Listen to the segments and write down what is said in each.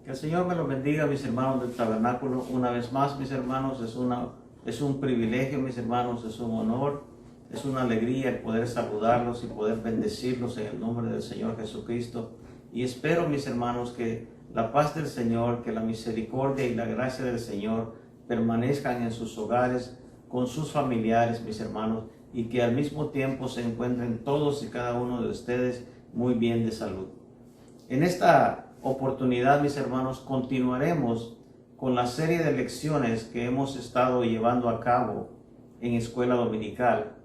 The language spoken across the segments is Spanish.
Que el Señor me los bendiga, mis hermanos del tabernáculo. Una vez más, mis hermanos, es un privilegio, mis hermanos, es un honor, es una alegría el poder saludarlos y poder bendecirlos en el nombre del Señor Jesucristo. Y espero, mis hermanos, que la paz del Señor, que la misericordia y la gracia del Señor permanezcan en sus hogares, con sus familiares, mis hermanos, y que al mismo tiempo se encuentren todos y cada uno de ustedes muy bien de salud. En esta oportunidad, mis hermanos, continuaremos con la serie de lecciones que hemos estado llevando a cabo en Escuela Dominical,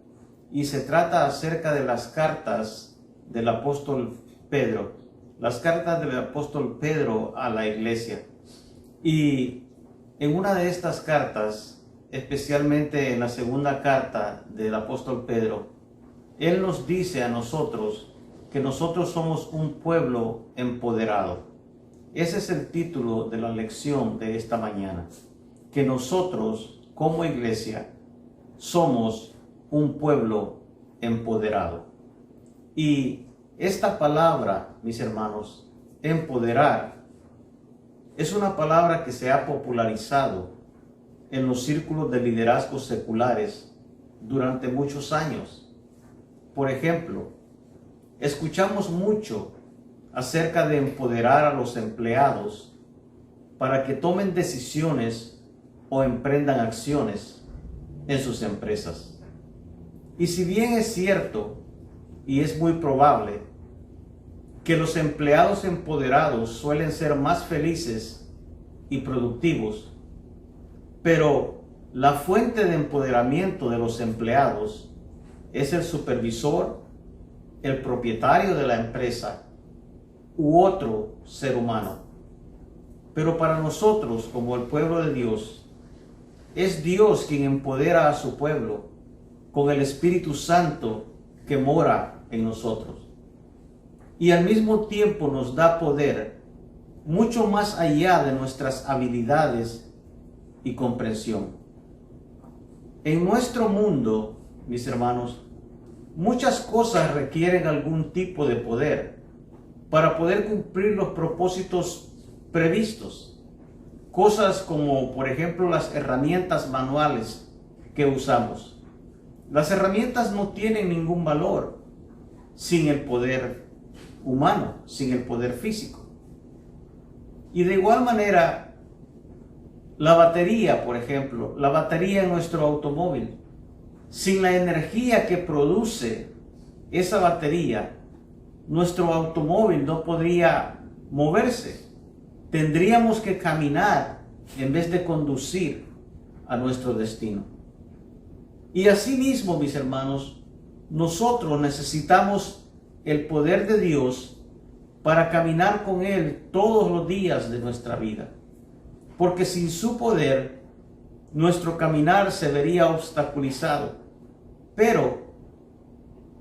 y se trata acerca de las cartas del apóstol Pedro, las cartas del apóstol Pedro a la iglesia. Y en una de estas cartas, especialmente en la segunda carta del apóstol Pedro, él nos dice a nosotros que nosotros somos un pueblo empoderado. Ese es el título de la lección de esta mañana, que nosotros como iglesia somos un pueblo empoderado. Y esta palabra, mis hermanos, empoderar, es una palabra que se ha popularizado en los círculos de liderazgo seculares durante muchos años. Por ejemplo, escuchamos mucho acerca de empoderar a los empleados para que tomen decisiones o emprendan acciones en sus empresas. Y si bien es cierto y es muy probable que los empleados empoderados suelen ser más felices y productivos, pero la fuente de empoderamiento de los empleados es el supervisor, el propietario de la empresa u otro ser humano. Pero para nosotros, como el pueblo de Dios, es Dios quien empodera a su pueblo con el Espíritu Santo que mora en nosotros. Y al mismo tiempo nos da poder mucho más allá de nuestras habilidades y comprensión. En nuestro mundo, mis hermanos, muchas cosas requieren algún tipo de poder para poder cumplir los propósitos previstos. Cosas como, por ejemplo, las herramientas manuales que usamos. Las herramientas no tienen ningún valor sin el poder humano, sin el poder físico. Y de igual manera, la batería, por ejemplo, la batería en nuestro automóvil, sin la energía que produce esa batería, nuestro automóvil no podría moverse. Tendríamos que caminar en vez de conducir a nuestro destino. Y asimismo, mis hermanos, nosotros necesitamos el poder de Dios para caminar con Él todos los días de nuestra vida. Porque sin su poder, nuestro caminar se vería obstaculizado. Pero,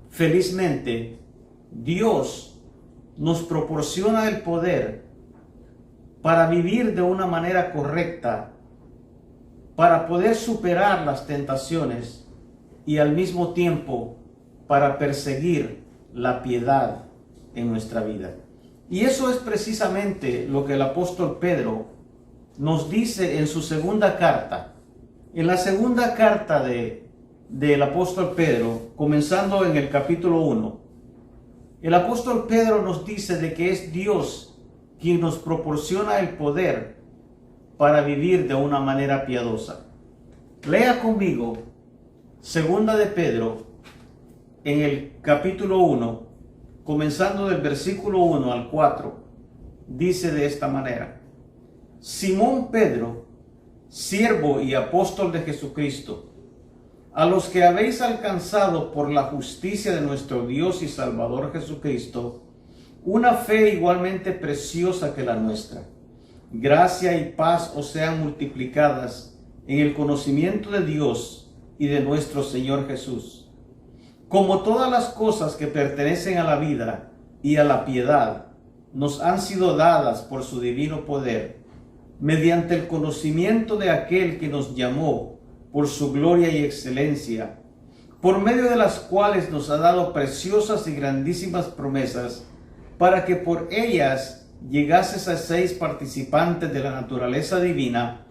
felizmente, Dios nos proporciona el poder para vivir de una manera correcta, para poder superar las tentaciones y al mismo tiempo para perseguir la piedad en nuestra vida. Y eso es precisamente lo que el apóstol Pedro nos dice en su segunda carta. En la segunda carta del apóstol Pedro, comenzando en el capítulo 1, el apóstol Pedro nos dice de que es Dios quien nos proporciona el poder para vivir de una manera piadosa. Lea conmigo segunda de Pedro en el capítulo 1, comenzando del versículo 1 al 4, dice de esta manera: Simón Pedro, siervo y apóstol de Jesucristo, a los que habéis alcanzado por la justicia de nuestro Dios y Salvador Jesucristo, una fe igualmente preciosa que la nuestra. Gracia y paz os sean multiplicadas en el conocimiento de Dios y de nuestro Señor Jesús. Como todas las cosas que pertenecen a la vida y a la piedad nos han sido dadas por su divino poder, mediante el conocimiento de aquel que nos llamó por su gloria y excelencia, por medio de las cuales nos ha dado preciosas y grandísimas promesas, para que por ellas llegases a seis participantes de la naturaleza divina,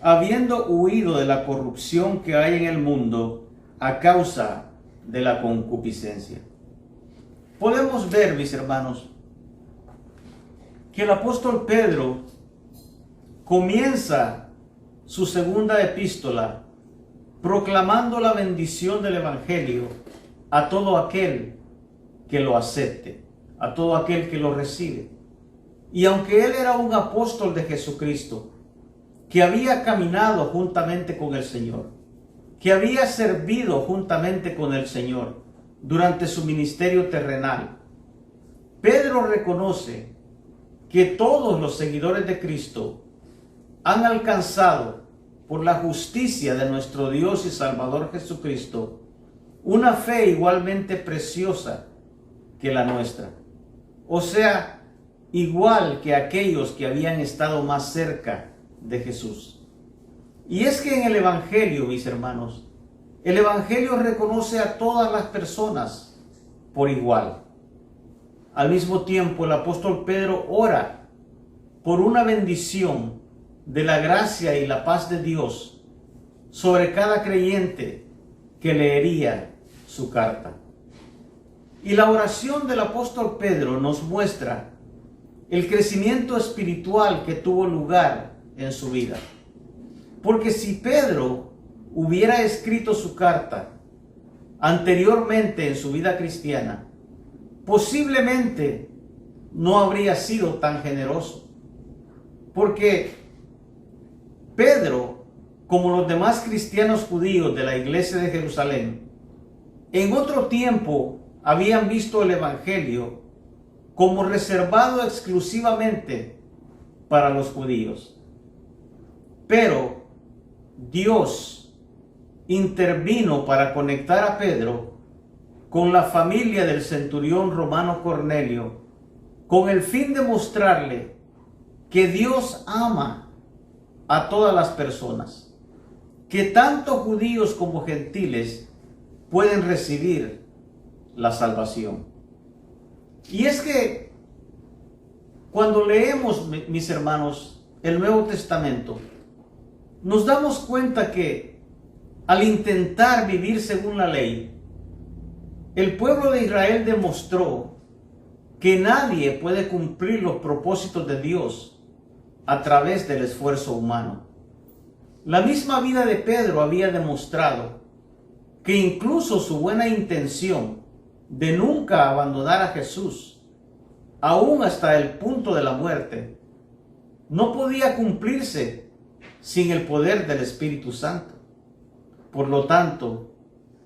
habiendo huido de la corrupción que hay en el mundo a causa de la concupiscencia. Podemos ver, mis hermanos, que el apóstol Pedro comienza su segunda epístola proclamando la bendición del Evangelio a todo aquel que lo acepte, a todo aquel que lo recibe. Y aunque él era un apóstol de Jesucristo, que había caminado juntamente con el Señor, que había servido juntamente con el Señor durante su ministerio terrenal, Pedro reconoce que todos los seguidores de Cristo han alcanzado, por la justicia de nuestro Dios y Salvador Jesucristo, una fe igualmente preciosa que la nuestra. O sea, igual que aquellos que habían estado más cerca de Jesús. Y es que en el Evangelio, mis hermanos, el Evangelio reconoce a todas las personas por igual. Al mismo tiempo, el apóstol Pedro ora por una bendición de la gracia y la paz de Dios sobre cada creyente que leería su carta. Y la oración del apóstol Pedro nos muestra el crecimiento espiritual que tuvo lugar en su vida. Porque si Pedro hubiera escrito su carta anteriormente en su vida cristiana, posiblemente no habría sido tan generoso. Porque Pedro, como los demás cristianos judíos de la iglesia de Jerusalén, en otro tiempo habían visto el Evangelio como reservado exclusivamente para los judíos. Pero Dios intervino para conectar a Pedro con la familia del centurión romano Cornelio, con el fin de mostrarle que Dios ama a todas las personas, que tanto judíos como gentiles pueden recibir la salvación. Y es que cuando leemos, mis hermanos, el Nuevo Testamento, nos damos cuenta que al intentar vivir según la ley, el pueblo de Israel demostró que nadie puede cumplir los propósitos de Dios a través del esfuerzo humano. La misma vida de Pedro había demostrado que incluso su buena intención de nunca abandonar a Jesús, aún hasta el punto de la muerte, no podía cumplirse sin el poder del Espíritu Santo. Por lo tanto,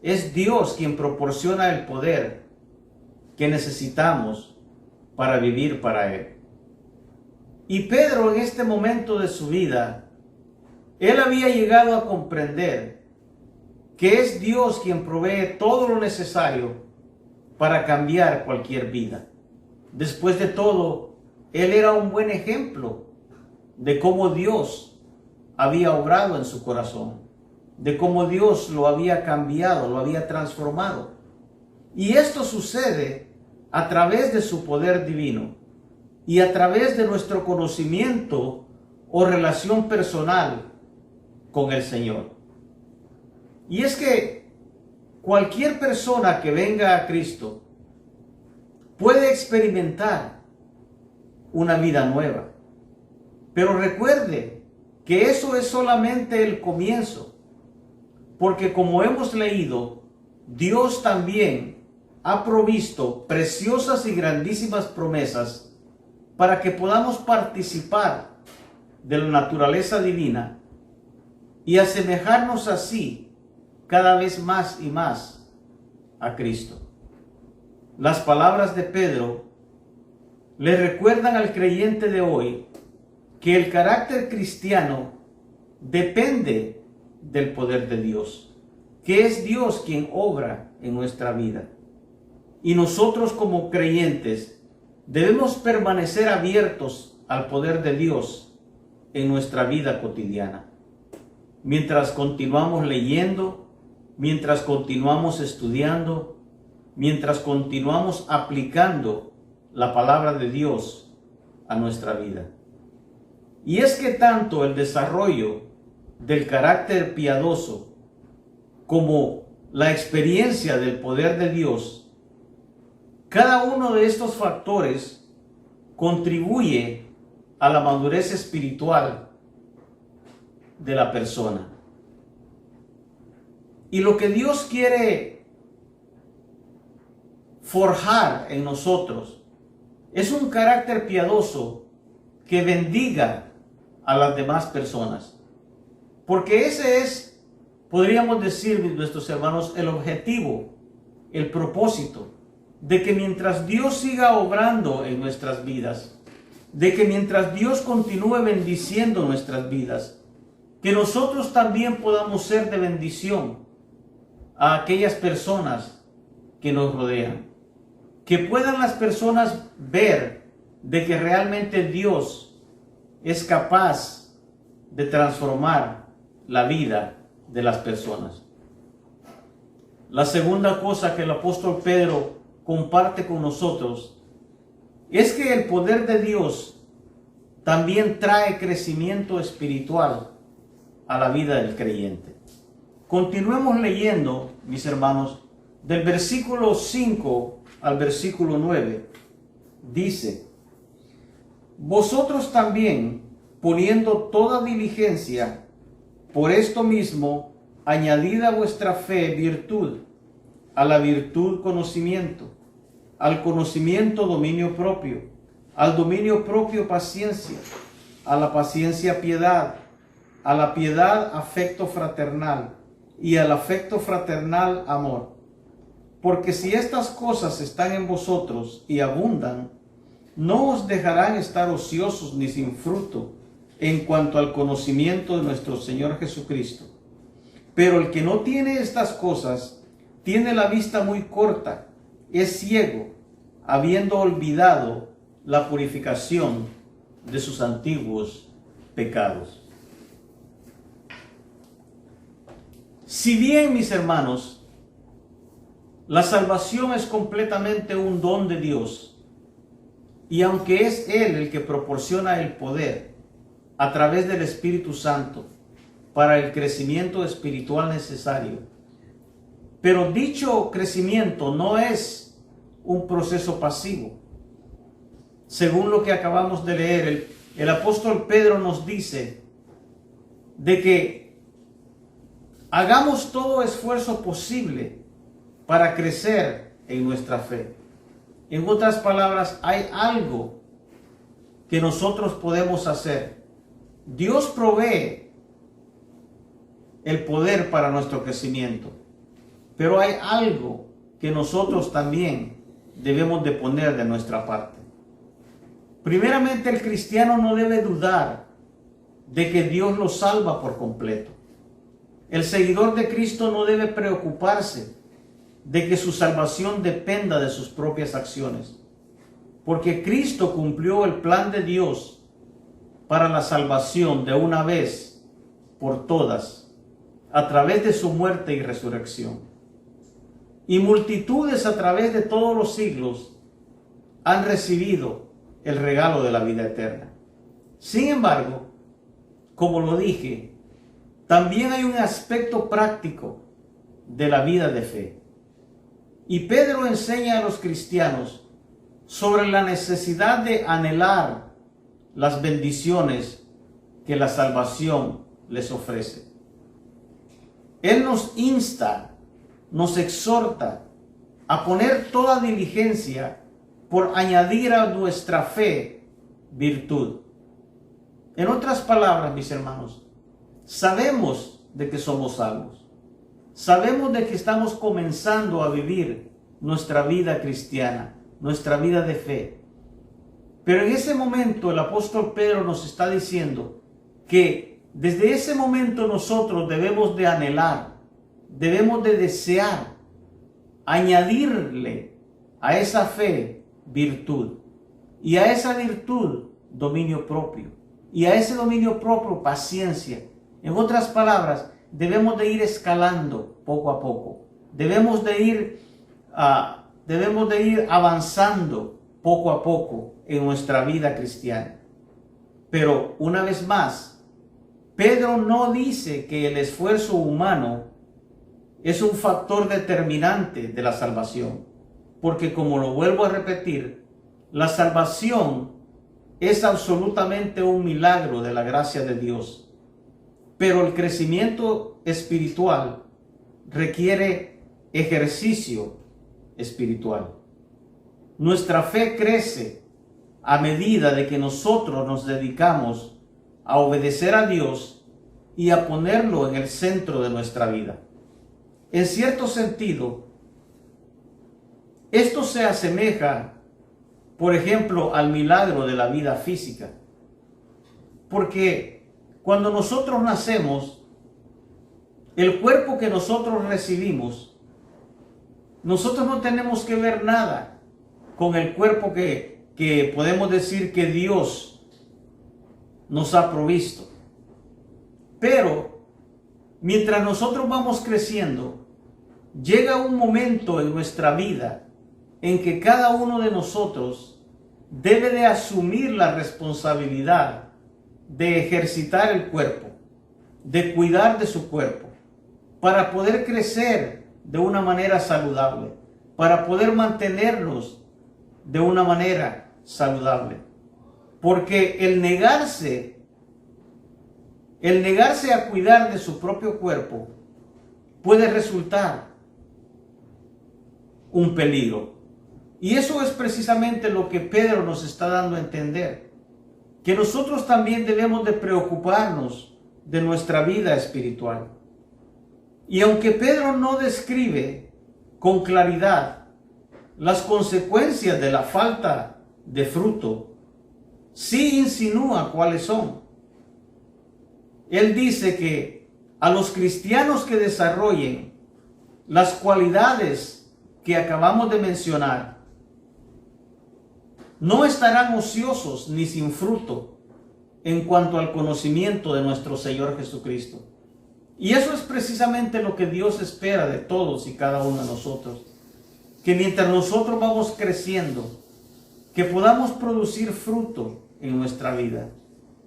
es Dios quien proporciona el poder que necesitamos para vivir para Él. Y Pedro, en este momento de su vida, él había llegado a comprender que es Dios quien provee todo lo necesario para cambiar cualquier vida. Después de todo, él era un buen ejemplo de cómo Dios había obrado en su corazón, de cómo Dios lo había cambiado, lo había transformado. Y esto sucede a través de su poder divino y a través de nuestro conocimiento o relación personal con el Señor. Y es que cualquier persona que venga a Cristo puede experimentar una vida nueva. Pero recuerde que eso es solamente el comienzo, porque como hemos leído, Dios también ha provisto preciosas y grandísimas promesas para que podamos participar de la naturaleza divina y asemejarnos así cada vez más y más a Cristo. Las palabras de Pedro le recuerdan al creyente de hoy que el carácter cristiano depende del poder de Dios, que es Dios quien obra en nuestra vida. Y nosotros como creyentes debemos permanecer abiertos al poder de Dios en nuestra vida cotidiana. Mientras continuamos leyendo, mientras continuamos estudiando, mientras continuamos aplicando la palabra de Dios a nuestra vida. Y es que tanto el desarrollo del carácter piadoso como la experiencia del poder de Dios, cada uno de estos factores contribuye a la madurez espiritual de la persona. Y lo que Dios quiere forjar en nosotros es un carácter piadoso que bendiga a las demás personas. Porque ese es, podríamos decir, nuestros hermanos, el objetivo, el propósito, de que mientras Dios siga obrando en nuestras vidas, de que mientras Dios continúe bendiciendo nuestras vidas, que nosotros también podamos ser de bendición a aquellas personas que nos rodean. Que puedan las personas ver de que realmente Dios es capaz de transformar la vida de las personas. La segunda cosa que el apóstol Pedro comparte con nosotros es que el poder de Dios también trae crecimiento espiritual a la vida del creyente. Continuemos leyendo, mis hermanos, del versículo 5 al versículo 9. Dice: vosotros también, poniendo toda diligencia, por esto mismo, añadid a vuestra fe virtud, a la virtud conocimiento, al conocimiento dominio propio, al dominio propio paciencia, a la paciencia piedad, a la piedad afecto fraternal, y al afecto fraternal amor. Porque si estas cosas están en vosotros y abundan, no os dejarán estar ociosos ni sin fruto en cuanto al conocimiento de nuestro Señor Jesucristo. Pero el que no tiene estas cosas, tiene la vista muy corta, es ciego, habiendo olvidado la purificación de sus antiguos pecados. Si bien, mis hermanos, la salvación es completamente un don de Dios, y aunque es Él el que proporciona el poder a través del Espíritu Santo para el crecimiento espiritual necesario, pero dicho crecimiento no es un proceso pasivo. Según lo que acabamos de leer, el apóstol Pedro nos dice de que hagamos todo esfuerzo posible para crecer en nuestra fe. En otras palabras, hay algo que nosotros podemos hacer. Dios provee el poder para nuestro crecimiento, pero hay algo que nosotros también debemos de poner de nuestra parte. Primeramente, el cristiano no debe dudar de que Dios lo salva por completo. El seguidor de Cristo no debe preocuparse de que su salvación dependa de sus propias acciones, porque Cristo cumplió el plan de Dios para la salvación de una vez por todas, a través de su muerte y resurrección. Y multitudes a través de todos los siglos han recibido el regalo de la vida eterna. Sin embargo, como lo dije, también hay un aspecto práctico de la vida de fe. Y Pedro enseña a los cristianos sobre la necesidad de anhelar las bendiciones que la salvación les ofrece. Él nos insta, nos exhorta a poner toda diligencia por añadir a nuestra fe virtud. En otras palabras, mis hermanos, sabemos de que somos salvos. Sabemos de que estamos comenzando a vivir nuestra vida cristiana, nuestra vida de fe. Pero en ese momento el apóstol Pedro nos está diciendo que desde ese momento nosotros debemos de anhelar, debemos de desear añadirle a esa fe virtud, y a esa virtud dominio propio, y a ese dominio propio paciencia. En otras palabras, debemos de ir escalando poco a poco. Debemos de ir avanzando poco a poco en nuestra vida cristiana. Pero una vez más, Pedro no dice que el esfuerzo humano es un factor determinante de la salvación, porque como lo vuelvo a repetir, la salvación es absolutamente un milagro de la gracia de Dios. Pero el crecimiento espiritual requiere ejercicio espiritual. Nuestra fe crece a medida de que nosotros nos dedicamos a obedecer a Dios y a ponerlo en el centro de nuestra vida. En cierto sentido, esto se asemeja, por ejemplo, al milagro de la vida física. Porque cuando nosotros nacemos, el cuerpo que nosotros recibimos, nosotros no tenemos que ver nada con el cuerpo que podemos decir que Dios nos ha provisto. Pero mientras nosotros vamos creciendo, llega un momento en nuestra vida en que cada uno de nosotros debe de asumir la responsabilidad de ejercitar el cuerpo, de cuidar de su cuerpo, para poder crecer de una manera saludable, para poder mantenernos de una manera saludable. Porque el negarse a cuidar de su propio cuerpo puede resultar un peligro. Y eso es precisamente lo que Pedro nos está dando a entender, que nosotros también debemos de preocuparnos de nuestra vida espiritual. Y aunque Pedro no describe con claridad las consecuencias de la falta de fruto, sí insinúa cuáles son. Él dice que a los cristianos que desarrollen las cualidades que acabamos de mencionar, no estarán ociosos ni sin fruto en cuanto al conocimiento de nuestro Señor Jesucristo. Y eso es precisamente lo que Dios espera de todos y cada uno de nosotros. Que mientras nosotros vamos creciendo, que podamos producir fruto en nuestra vida,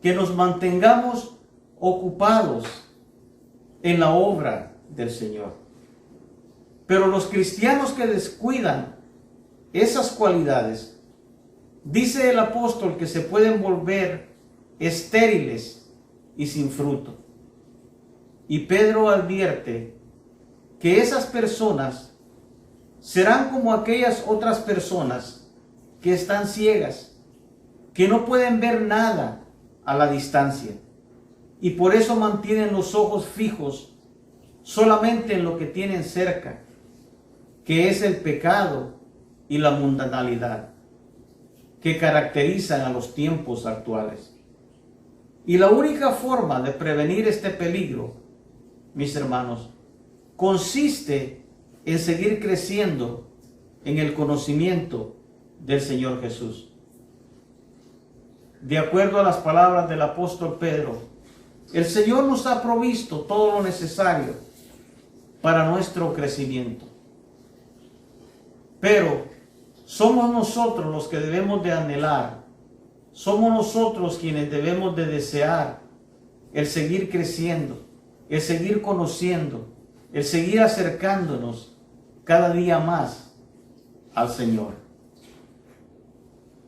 que nos mantengamos ocupados en la obra del Señor. Pero los cristianos que descuidan esas cualidades, dice el apóstol que se pueden volver estériles y sin fruto. Y Pedro advierte que esas personas serán como aquellas otras personas que están ciegas, que no pueden ver nada a la distancia y por eso mantienen los ojos fijos solamente en lo que tienen cerca, que es el pecado y la mundanalidad que caracterizan a los tiempos actuales. Y la única forma de prevenir este peligro, mis hermanos, consiste en seguir creciendo en el conocimiento del Señor Jesús. De acuerdo a las palabras del apóstol Pedro, el Señor nos ha provisto todo lo necesario para nuestro crecimiento. Pero somos nosotros los que debemos de anhelar, somos nosotros quienes debemos de desear el seguir creciendo, el seguir conociendo, el seguir acercándonos cada día más al Señor.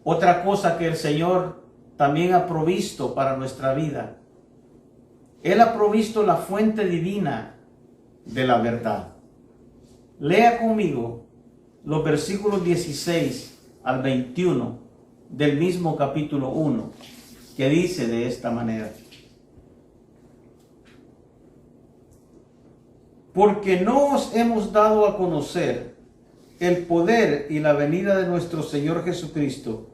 Otra cosa que el Señor también ha provisto para nuestra vida, Él ha provisto la fuente divina de la verdad. Lea conmigo los versículos 16 al 21 del mismo capítulo 1, que dice de esta manera: porque no os hemos dado a conocer el poder y la venida de nuestro Señor Jesucristo,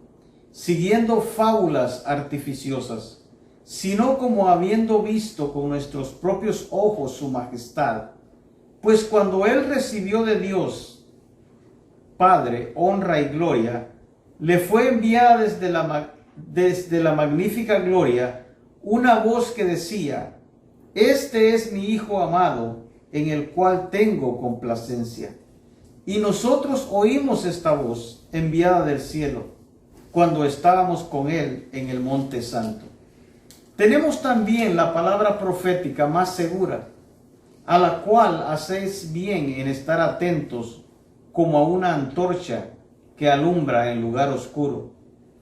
siguiendo fábulas artificiosas, sino como habiendo visto con nuestros propios ojos su majestad. Pues cuando Él recibió de Dios Padre honra y gloria, le fue enviada desde la magnífica gloria una voz que decía: este es mi Hijo amado, en el cual tengo complacencia. Y nosotros oímos esta voz enviada del cielo, cuando estábamos con Él en el Monte Santo. Tenemos también la palabra profética más segura, a la cual hacéis bien en estar atentos como a una antorcha que alumbra en lugar oscuro,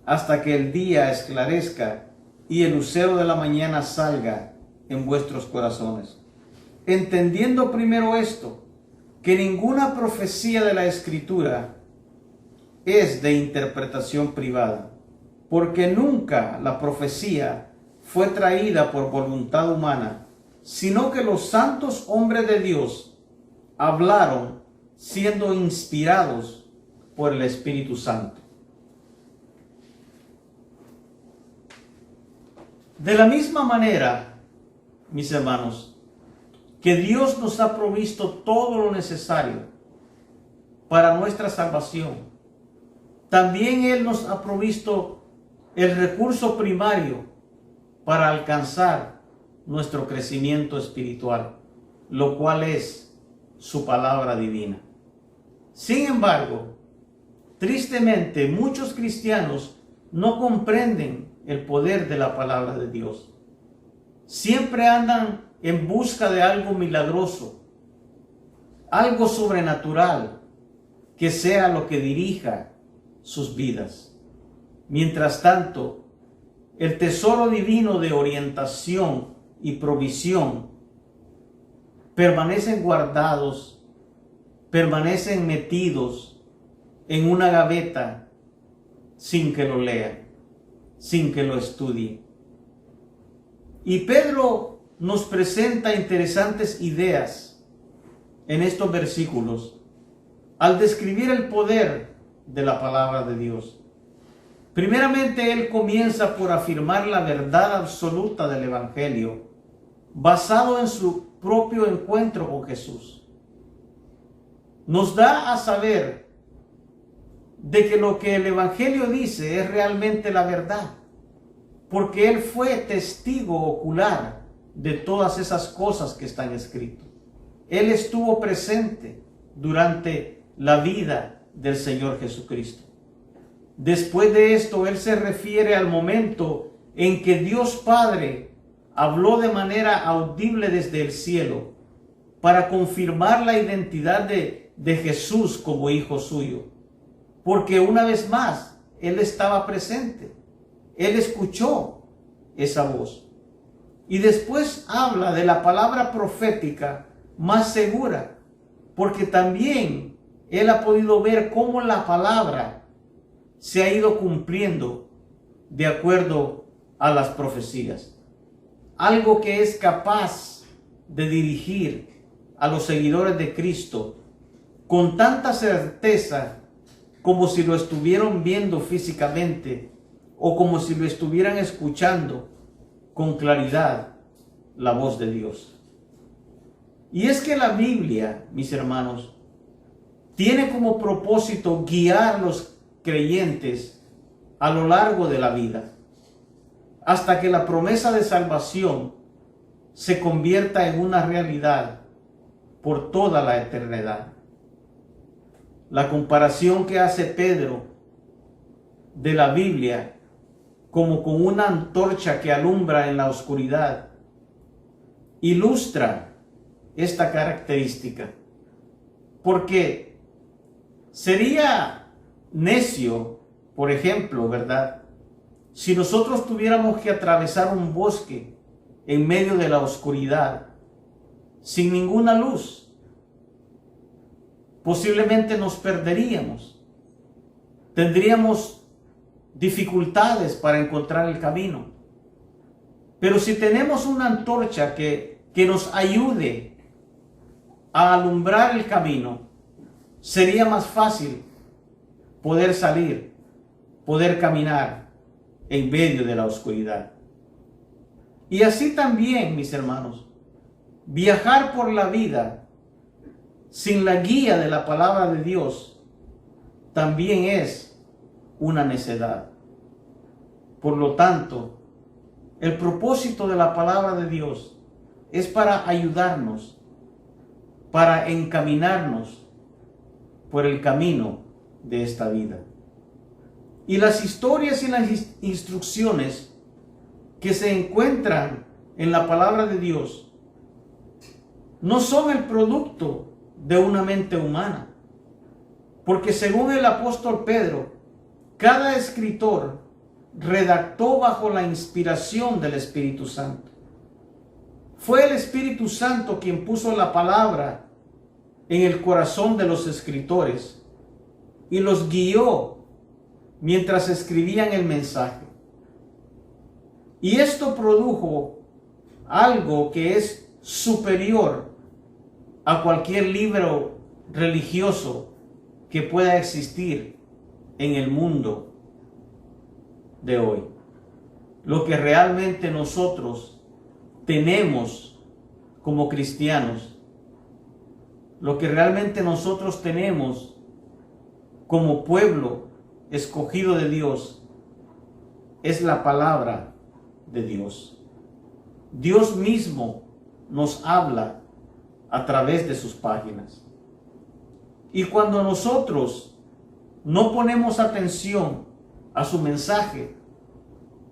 hasta que el día esclarezca y el lucero de la mañana salga en vuestros corazones. Entendiendo primero esto, que ninguna profecía de la Escritura es de interpretación privada, porque nunca la profecía fue traída por voluntad humana, sino que los santos hombres de Dios hablaron siendo inspirados por el Espíritu Santo. De la misma manera, mis hermanos, que Dios nos ha provisto todo lo necesario para nuestra salvación, también Él nos ha provisto el recurso primario para alcanzar nuestro crecimiento espiritual, lo cual es su palabra divina. Sin embargo, tristemente, muchos cristianos no comprenden el poder de la palabra de Dios. Siempre andan en busca de algo milagroso, algo sobrenatural, que sea lo que dirija sus vidas. Mientras tanto, el tesoro divino de orientación y provisión permanecen guardados, permanecen metidos en una gaveta sin que lo lean, sin que lo estudien. Y Pedro nos presenta interesantes ideas en estos versículos al describir el poder de la palabra de Dios. Primeramente, él comienza por afirmar la verdad absoluta del Evangelio, basado en su propio encuentro con Jesús. Nos da a saber de que lo que el Evangelio dice es realmente la verdad, porque él fue testigo ocular de todas esas cosas que están escritas. Él estuvo presente durante la vida del Señor Jesucristo. Después de esto, él se refiere al momento en que Dios Padre habló de manera audible desde el cielo para confirmar la identidad de Jesús como hijo suyo. Porque una vez más, él estaba presente. Él escuchó esa voz. Y después habla de la palabra profética más segura, porque también él ha podido ver cómo la palabra se ha ido cumpliendo de acuerdo a las profecías. Algo que es capaz de dirigir a los seguidores de Cristo con tanta certeza como si lo estuvieran viendo físicamente o como si lo estuvieran escuchando con claridad la voz de Dios. Y es que la Biblia, mis hermanos, tiene como propósito guiar a los creyentes a lo largo de la vida, hasta que la promesa de salvación se convierta en una realidad por toda la eternidad. La comparación que hace Pedro de la Biblia como con una antorcha que alumbra en la oscuridad ilustra esta característica, porque sería necio, por ejemplo, ¿verdad?, si nosotros tuviéramos que atravesar un bosque en medio de la oscuridad sin ninguna luz. Posiblemente nos perderíamos, tendríamos dificultades para encontrar el camino. Pero si tenemos una antorcha que nos ayude a alumbrar el camino, sería más fácil poder salir, poder caminar en medio de la oscuridad. Y así también, mis hermanos, viajar por la vida sin la guía de la palabra de Dios también es una necedad. Por lo tanto, el propósito de la palabra de Dios es para ayudarnos, para encaminarnos por el camino de esta vida. Y las historias y las instrucciones que se encuentran en la palabra de Dios no son el producto de una mente humana. Porque según el apóstol Pedro, cada escritor redactó bajo la inspiración del Espíritu Santo. Fue el Espíritu Santo quien puso la palabra en el corazón de los escritores y los guió mientras escribían el mensaje. Y esto produjo algo que es superior a cualquier libro religioso que pueda existir en el mundo de hoy. Lo que realmente nosotros tenemos como cristianos, lo que realmente nosotros tenemos como pueblo escogido de Dios, es la palabra de Dios. Dios mismo nos habla a través de sus páginas. Y cuando nosotros no ponemos atención a su mensaje,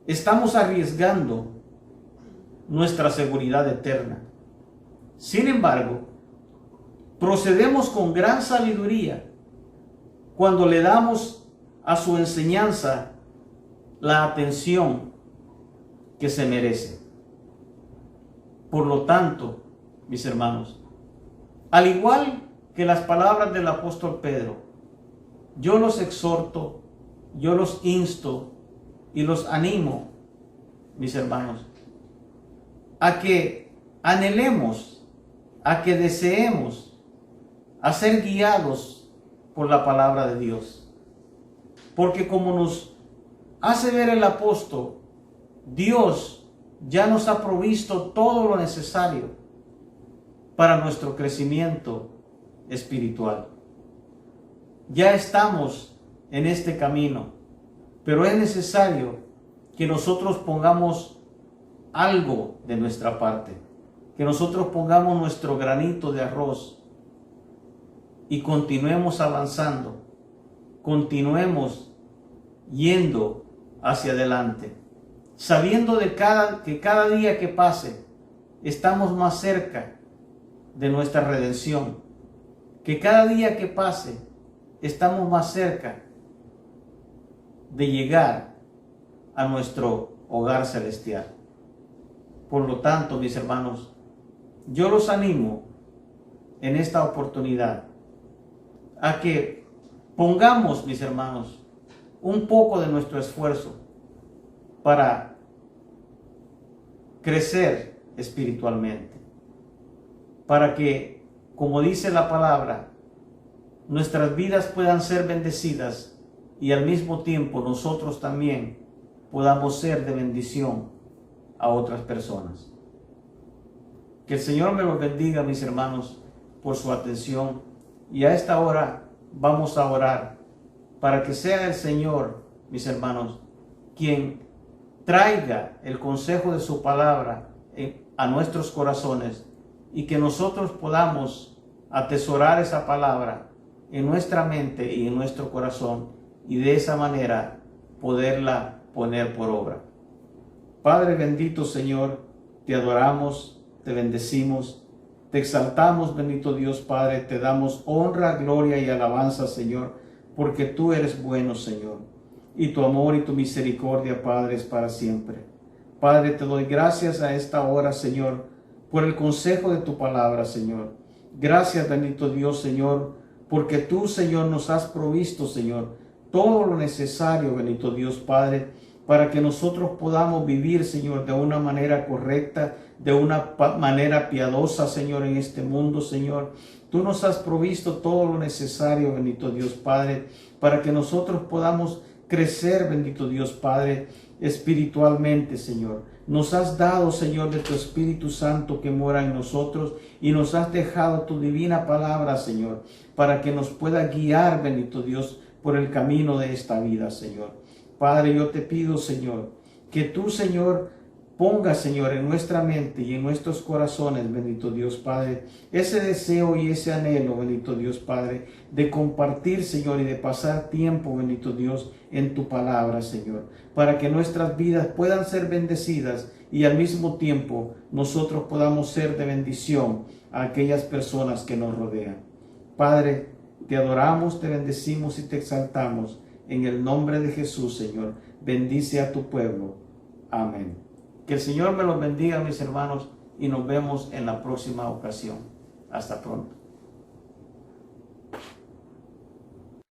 estamos arriesgando nuestra seguridad eterna. Sin embargo, procedemos con gran sabiduría cuando le damos a su enseñanza la atención que se merece. Por lo tanto, mis hermanos, al igual que las palabras del apóstol Pedro, yo los exhorto, yo los insto y los animo, mis hermanos, a que anhelemos, a que deseemos a ser guiados por la palabra de Dios. Porque como nos hace ver el apóstol, Dios ya nos ha provisto todo lo necesario para nuestro crecimiento espiritual. Ya estamos en este camino, pero es necesario que nosotros pongamos algo de nuestra parte, que nosotros pongamos nuestro granito de arroz y continuemos avanzando, continuemos yendo hacia adelante, sabiendo que cada día que pase estamos más cerca de nuestra redención, que cada día que pase estamos más cerca de llegar a nuestro hogar celestial. Por lo tanto, mis hermanos, yo los animo en esta oportunidad a que pongamos, mis hermanos, un poco de nuestro esfuerzo para crecer espiritualmente, para que, como dice la palabra, nuestras vidas puedan ser bendecidas y al mismo tiempo nosotros también podamos ser de bendición a otras personas. Que el Señor me los bendiga, mis hermanos, por su atención, y a esta hora vamos a orar para que sea el Señor, mis hermanos, quien traiga el consejo de su palabra a nuestros corazones y que nosotros podamos atesorar esa palabra en nuestra mente y en nuestro corazón y de esa manera poderla poner por obra. Padre bendito, Señor, te adoramos, te bendecimos, te exaltamos, bendito Dios Padre, te damos honra, gloria y alabanza, Señor, porque tú eres bueno, Señor, y tu amor y tu misericordia, Padre, es para siempre. Padre, te doy gracias a esta hora, Señor, por el consejo de tu palabra, Señor. Gracias, bendito Dios, Señor, porque tú, Señor, nos has provisto, Señor, todo lo necesario, bendito Dios Padre, para que nosotros podamos vivir, Señor, de una manera correcta, de una manera piadosa, Señor, en este mundo, Señor. Tú nos has provisto todo lo necesario, bendito Dios Padre, para que nosotros podamos crecer, bendito Dios Padre, espiritualmente, Señor. Nos has dado, Señor, de tu Espíritu Santo que mora en nosotros y nos has dejado tu divina palabra, Señor, para que nos pueda guiar, bendito Dios, por el camino de esta vida, Señor. Padre, yo te pido, Señor, que tú, Señor, Ponga, Señor, en nuestra mente y en nuestros corazones, bendito Dios Padre, ese deseo y ese anhelo, bendito Dios Padre, de compartir, Señor, y de pasar tiempo, bendito Dios, en tu palabra, Señor, para que nuestras vidas puedan ser bendecidas y al mismo tiempo nosotros podamos ser de bendición a aquellas personas que nos rodean. Padre, te adoramos, te bendecimos y te exaltamos. En el nombre de Jesús, Señor, bendice a tu pueblo. Amén. Que el Señor me los bendiga, mis hermanos, y nos vemos en la próxima ocasión. Hasta pronto.